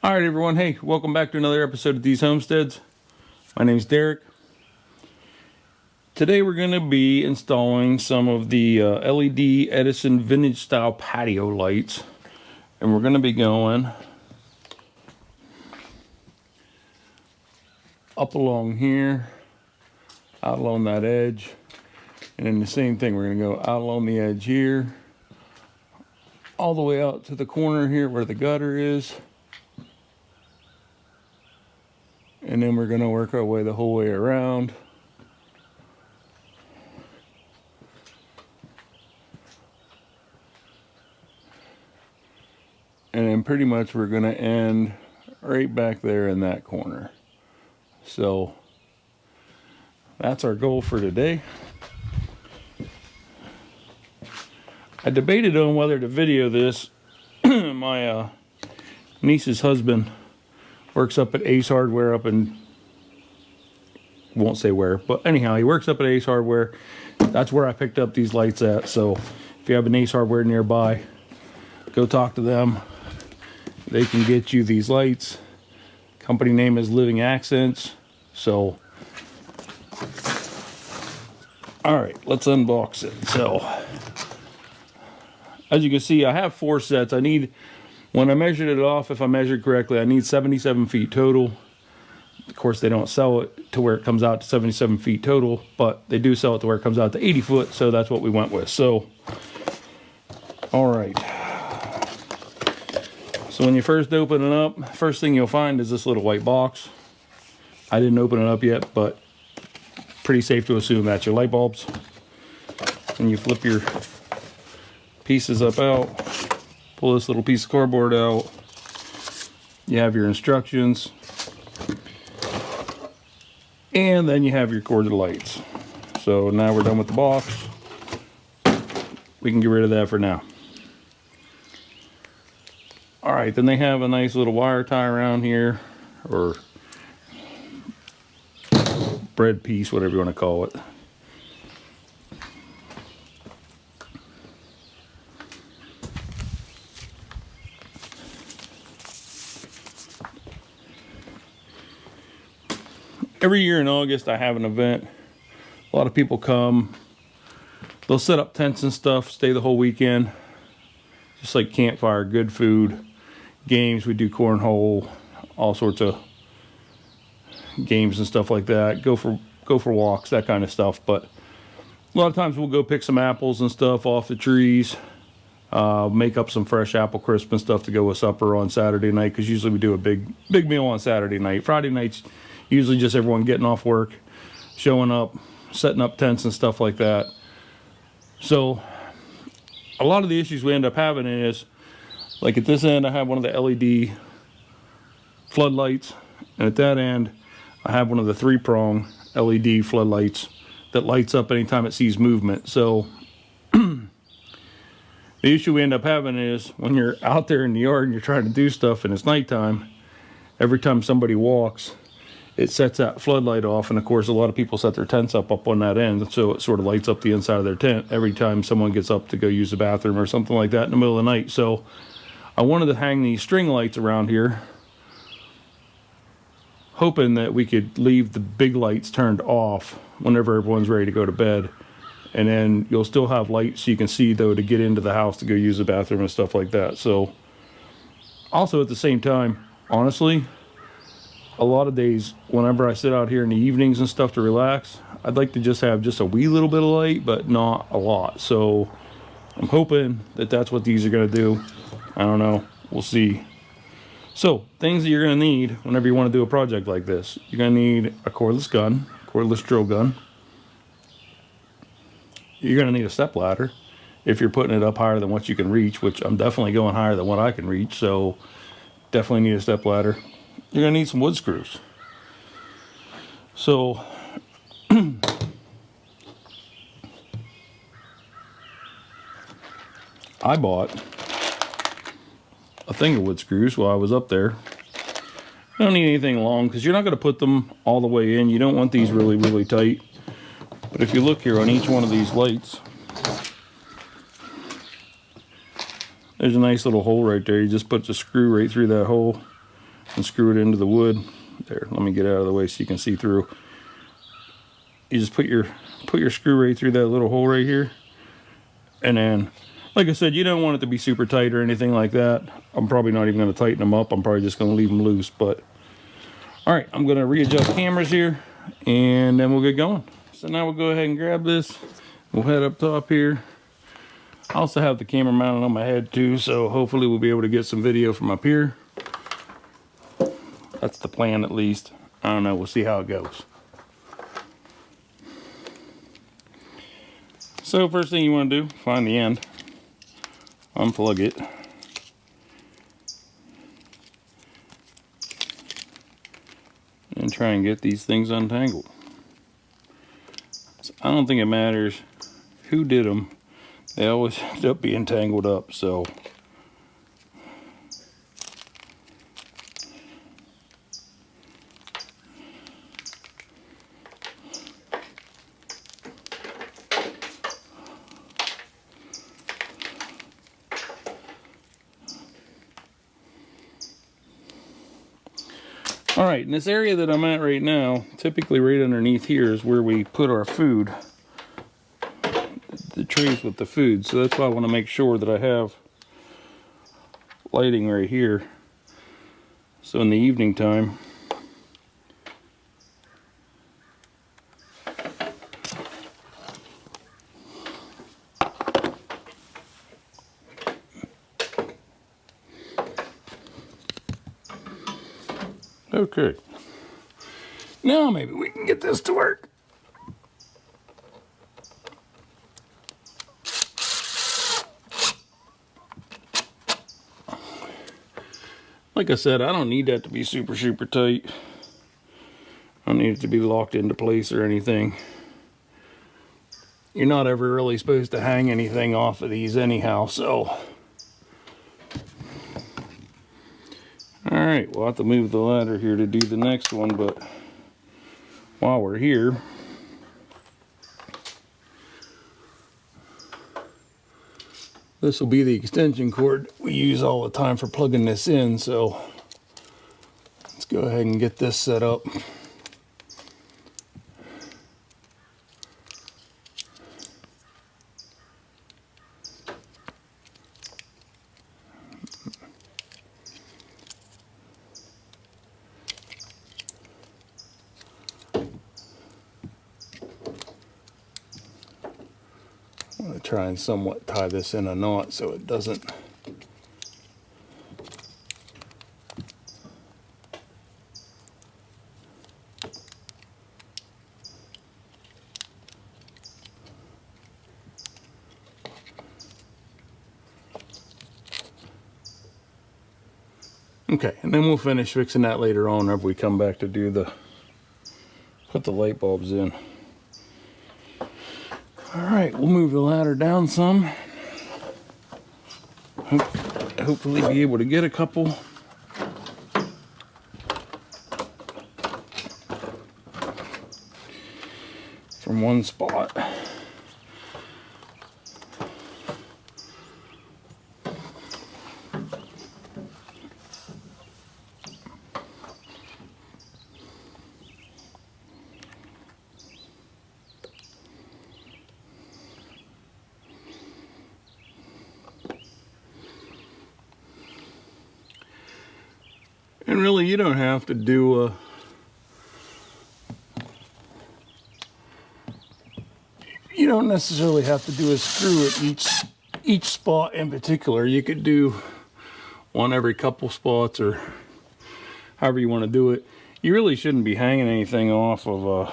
All right, everyone. Hey, welcome back to another episode of These Homesteads. My name's Derek. Today we're going to be installing some of the LED Edison Vintage style patio lights. And we're going to be going up along here, out along that edge. And then the same thing, we're going to go out along the edge here, all the way out to the corner here where the gutter is. And then we're going to work our way the whole way around. And then pretty much we're going to end right back there in that corner. So that's our goal for today. I debated on whether to video this. My niece's husband works up at Ace Hardware up in, won't say where, but anyhow, he works up at Ace Hardware. That's where I picked up these lights at. So if you have an Ace Hardware nearby, go talk to them. They can get you these lights. Company name is Living Accents. So, all right, let's unbox it. So, as you can see, I have 4 sets. I need, when I measured it off, if I measured correctly, I need 77 feet total. Of course, they don't sell it to where it comes out to 77 feet total, but they do sell it to where it comes out to 80 foot, so that's what we went with. So, all right. So when you first open it up, first thing you'll find is this little white box. I didn't open it up yet, but pretty safe to assume that's your light bulbs. And you flip your pieces up out, pull this little piece of cardboard out. You have your instructions. And then you have your corded lights. So now we're done with the box. We can get rid of that for now. All right, then they have a nice little wire tie around here, or bread piece, whatever you want to call it. Every year in August, I have an event. A lot of people come. They'll set up tents and stuff, stay the whole weekend. Just like campfire, good food, games. We do cornhole, all sorts of games and stuff like that. Go for walks, that kind of stuff. But a lot of times we'll go pick some apples and stuff off the trees. Make up some fresh apple crisp and stuff to go with supper on Saturday night, because usually we do a big meal on Saturday night. Friday nights, usually just everyone getting off work, showing up, setting up tents and stuff like that. So a lot of the issues we end up having is, like at this end I have one of the LED floodlights, and at that end I have one of the 3-prong LED floodlights that lights up anytime it sees movement. So the issue we end up having is when you're out there in the yard and you're trying to do stuff and it's nighttime, every time somebody walks, it sets that floodlight off. And of course, a lot of people set their tents up on that end, so it sort of lights up the inside of their tent every time someone gets up to go use the bathroom or something like that in the middle of the night. So I wanted to hang these string lights around here, hoping that we could leave the big lights turned off whenever everyone's ready to go to bed. And then you'll still have lights so you can see, though, to get into the house to go use the bathroom and stuff like that. So also at the same time, honestly, a lot of days whenever I sit out here in the evenings and stuff to relax, I'd like to just have just a wee little bit of light, but not a lot. So I'm hoping that that's what these are going to do. I don't know, we'll see. So things that you're going to need whenever you want to do a project like this: you're going to need a cordless gun, cordless drill gun. You're going to need a step ladder if you're putting it up higher than what you can reach, which I'm definitely going higher than what I can reach, so definitely need a step ladder. You're going to need some wood screws. So I bought a thing of wood screws while I was up there. You don't need anything long, because you're not going to put them all the way in. You don't want these really, really tight. But if you look here on each one of these lights, there's a nice little hole right there. You just put the screw right through that hole. and screw it into the wood. There, let me get out of the way so you can see through. You just put your screw right through that little hole right here. And then, like I said, you don't want it to be super tight or anything like that. I'm probably not even going to tighten them up. I'm probably just going to leave them loose. But, all right, I'm going to readjust cameras here, and then we'll get going. So now we'll go ahead and grab this. We'll head up top here. I also have the camera mounted on my head too, so hopefully we'll be able to get some video from up here. That's the plan, at least. I don't know, we'll see how it goes. So first thing you want to do, find the end, unplug it, and try and get these things untangled. So I don't think it matters who did them. They always end up being tangled up, so. All right, in this area that I'm at right now, typically right underneath here is where we put our food. The trays with the food, so that's why I want to make sure that I have lighting right here, so in the evening time okay, now maybe we can get this to work. Like I said, I don't need that to be super tight. I don't need it to be locked into place or anything. You're not ever really supposed to hang anything off of these anyhow, so. Alright, we'll have to move the ladder here to do the next one, but while we're here, this will be the extension cord we use all the time for plugging this in, so let's go ahead and get this set up. I'm going to try and somewhat tie this in a knot so it doesn't. Okay, and then we'll finish fixing that later on if we come back to do put the light bulbs in. Alright, we'll move the ladder down some. Hopefully be able to get a couple. From one spot. And really, you don't have to do you don't necessarily have to do a screw at each spot in particular. You could do one every couple spots or however you want to do it. You really shouldn't be hanging anything off of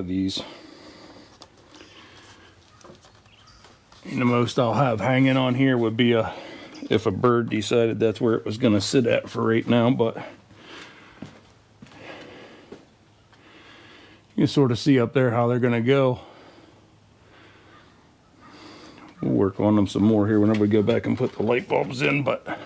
these. And the most I'll have hanging on here would be if a bird decided that's where it was going to sit at for right now, but you can sort of see up there how they're going to go. We'll work on them some more here whenever we go back and put the light bulbs in, but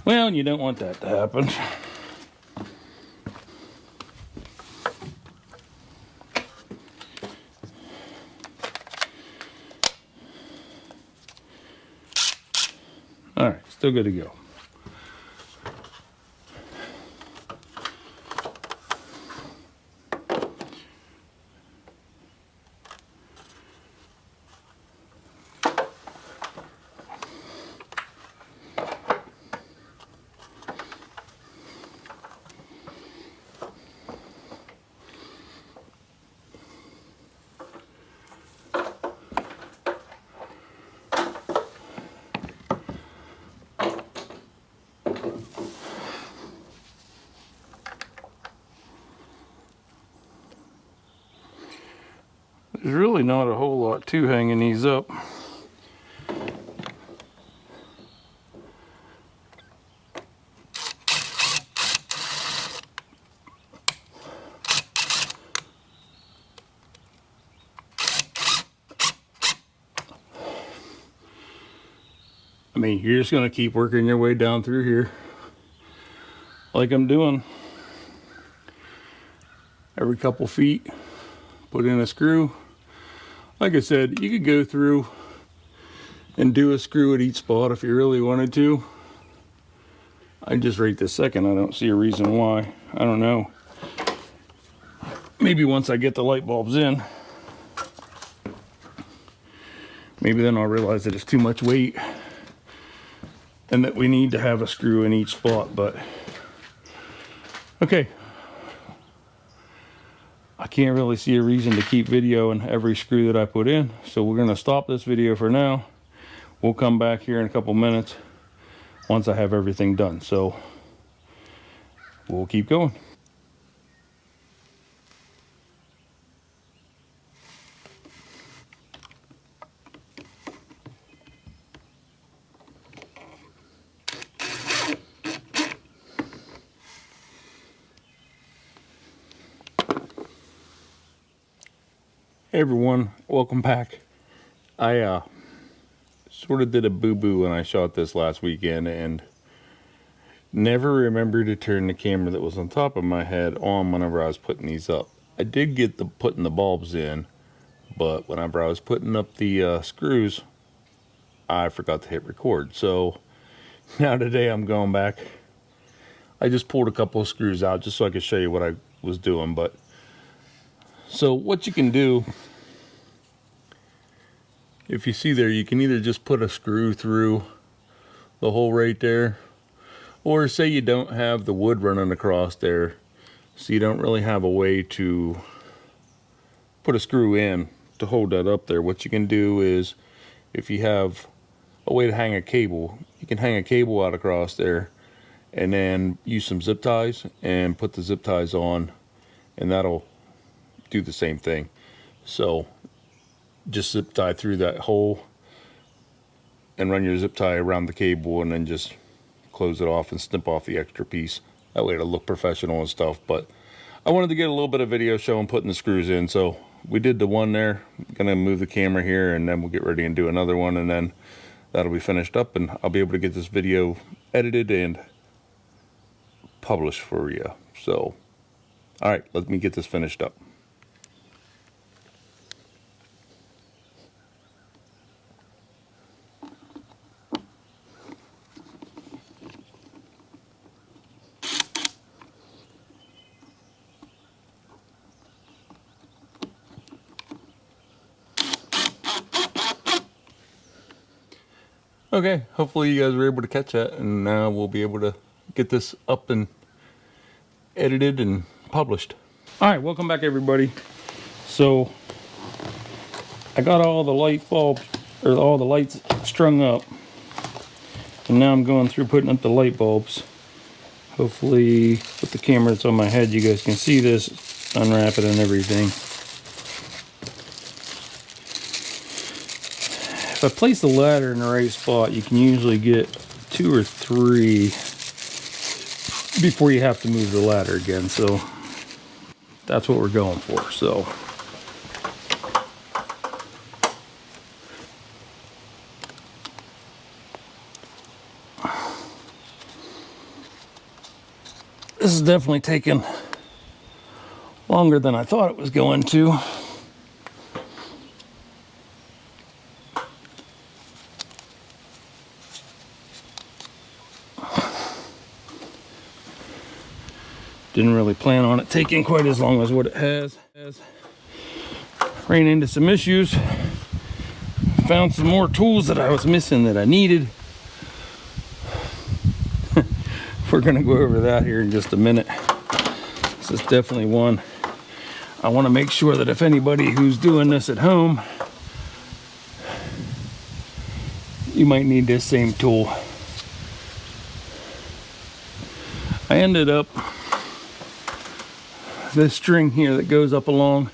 Well, you don't want that to happen. All right, still good to go. There's really not a whole lot to hanging these up. I mean, you're just gonna keep working your way down through here like I'm doing. Every couple feet, put in a screw. Like I said, you could go through and do a screw at each spot if you really wanted to. I just right this second, I don't see a reason why. I don't know. Maybe once I get the light bulbs in, maybe then I'll realize that it's too much weight and that we need to have a screw in each spot, but okay. I can't really see a reason to keep videoing every screw that I put in, so we're gonna stop this video for now. We'll come back here in a couple minutes once I have everything done, so we'll keep going. Hey everyone, welcome back. I sort of did a boo-boo when I shot this last weekend and never remembered to turn the camera that was on top of my head on whenever I was putting these up. I did get the putting the bulbs in, but whenever I was putting up the screws, I forgot to hit record. So now today I'm going back. I just pulled a couple of screws out just so I could show you what I was doing. But so what you can do, if you see there, you can either just put a screw through the hole right there, or say you don't have the wood running across there, so you don't really have a way to put a screw in to hold that up there. What you can do is, if you have a way to hang a cable, you can hang a cable out across there and then use some zip ties and put the zip ties on, and that'll do the same thing. So just zip tie through that hole and run your zip tie around the cable, and then just close it off and snip off the extra piece. That way it'll look professional and stuff. But I wanted to get a little bit of video showing putting the screws in, so we did the one there. I'm gonna move the camera here and then we'll get ready and do another one, and then that'll be finished up and I'll be able to get this video edited and published for you. So all right, let me get this finished up. Okay, hopefully you guys were able to catch that, and now we'll be able to get this up and edited and published. All right, welcome back everybody. So I got all the light bulbs, or all the lights strung up, and now I'm going through putting up the light bulbs. Hopefully with the camera that's on my head you guys can see this, unwrap it and everything. If I place the ladder in the right spot, you can usually get 2 or 3 before you have to move the ladder again. So that's what we're going for. So This is definitely taking longer than I thought it was going to. Didn't really plan on it taking quite as long as what it has. Ran into some issues. Found some more tools that I was missing that I needed. We're gonna go over that here in just a minute. This is definitely one I want to make sure that if anybody who's doing this at home, you might need this same tool. I ended up, this string here that goes up along,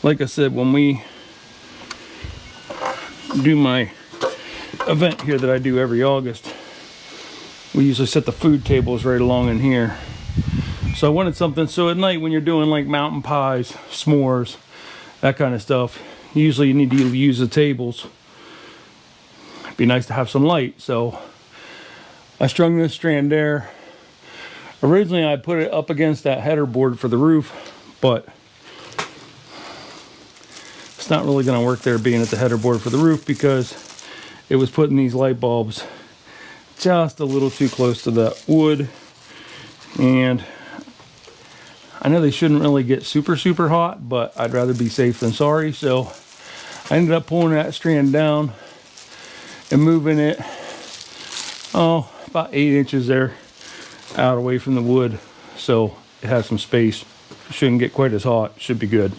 like I said, when we do my event here that I do every August, we usually set the food tables right along in here. So I wanted something so at night when you're doing like mountain pies, s'mores, that kind of stuff, usually you need to use the tables. It'd be nice to have some light. So I strung this strand there. Originally I put it up against that header board for the roof, but it's not really going to work there being at the header board for the roof because it was putting these light bulbs just a little too close to that wood, and I know they shouldn't really get super hot, but I'd rather be safe than sorry. So I ended up pulling that strand down and moving it about 8 inches there out away from the wood, so it has some space. It shouldn't get quite as hot. Should be good.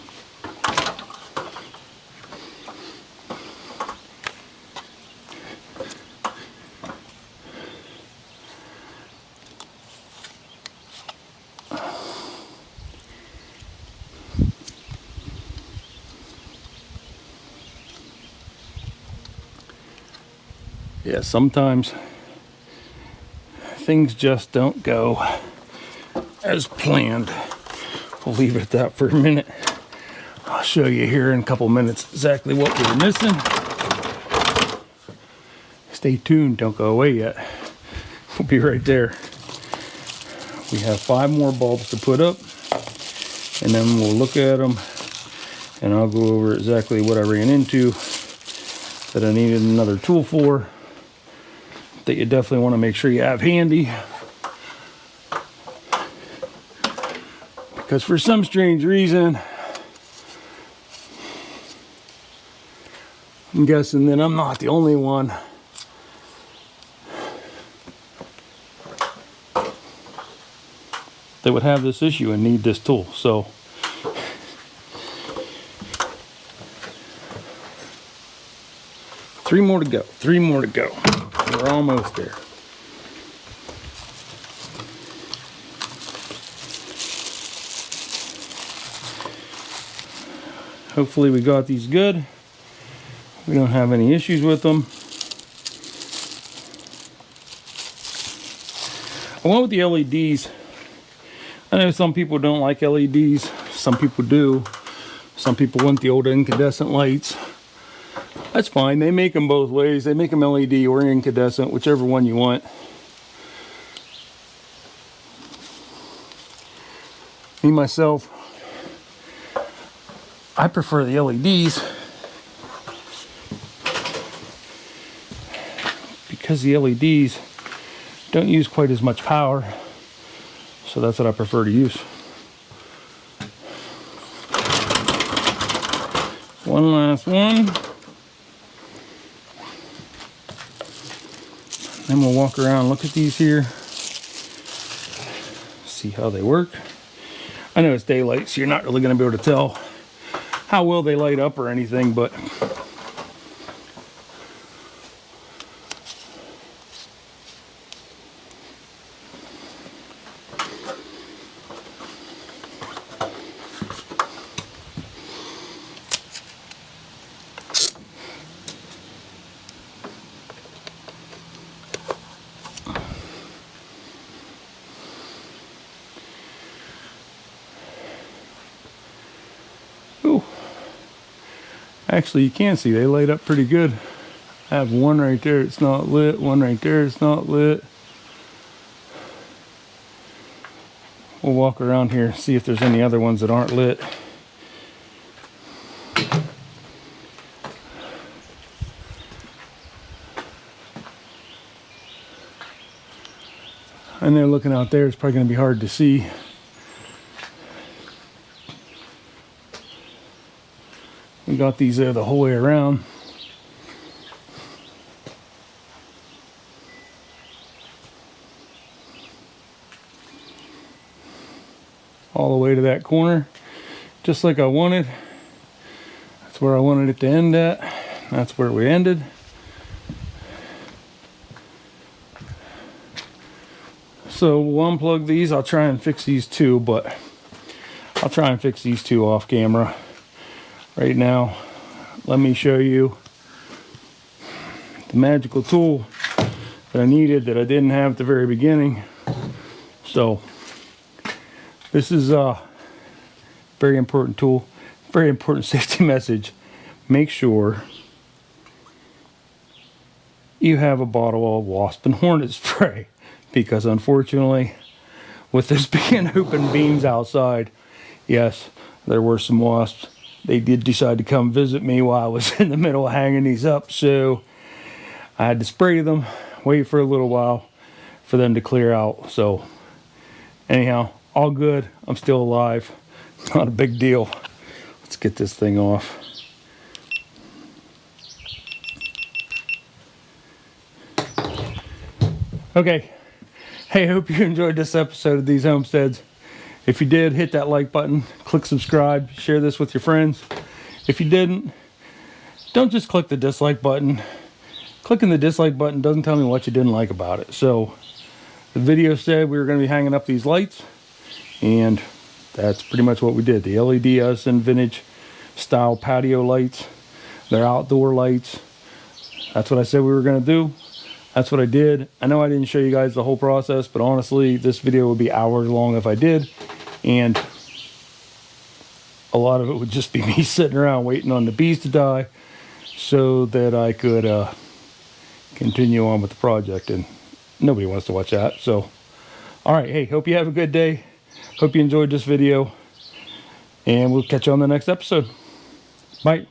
Yeah, sometimes things just don't go as planned. We'll leave it at that for a minute. I'll show you here in a couple minutes exactly what we were missing. Stay tuned, don't go away yet. We'll be right there. We have 5 more bulbs to put up, and then we'll look at them and I'll go over exactly what I ran into that I needed another tool for, that you definitely want to make sure you have handy, because for some strange reason I'm guessing that I'm not the only one that would have this issue and need this tool. So three more to go. We're almost there. Hopefully we got these good. We don't have any issues with them. I went with the LEDs. I know some people don't like LEDs. Some people do. Some people want the old incandescent lights. That's fine. They make them both ways. They make them LED or incandescent, whichever one you want. Me, myself, I prefer the LEDs because the LEDs don't use quite as much power. So that's what I prefer to use. One last one. Then we'll walk around and look at these here. See how they work. I know it's daylight, so you're not really going to be able to tell how well they light up or anything, but actually, you can see they light up pretty good. I have one right there, it's not lit. One right there, it's not lit. We'll walk around here and see if there's any other ones that aren't lit. And then looking out there, it's probably going to be hard to see. We got these there the whole way around. All the way to that corner, just like I wanted. That's where I wanted it to end at. That's where we ended. So we'll unplug these. I'll try and fix these two, but I'll try and fix these two off camera. Right now, let me show you the magical tool that I needed that I didn't have at the very beginning. So this is a very important tool, very important safety message. Make sure you have a bottle of wasp and hornet spray, because unfortunately, with this being open beams outside, yes, there were some wasps. They did decide to come visit me while I was in the middle of hanging these up, so I had to spray them, wait for a little while for them to clear out. So anyhow, all good. I'm still alive. Not a big deal. Let's get this thing off. Okay. Hey, I hope you enjoyed this episode of These Homesteads. If you did, hit that like button, click subscribe, share this with your friends. If you didn't, don't just click the dislike button. Clicking the dislike button doesn't tell me what you didn't like about it. So the video said we were going to be hanging up these lights, and that's pretty much what we did. The LED Edison Vintage style patio lights. They're outdoor lights. That's what I said we were going to do. That's what I did. I know I didn't show you guys the whole process, but honestly, this video would be hours long if I did. And a lot of it would just be me sitting around waiting on the bees to die so that I could continue on with the project. And nobody wants to watch that. So, all right. Hey, hope you have a good day. Hope you enjoyed this video. And we'll catch you on the next episode. Bye.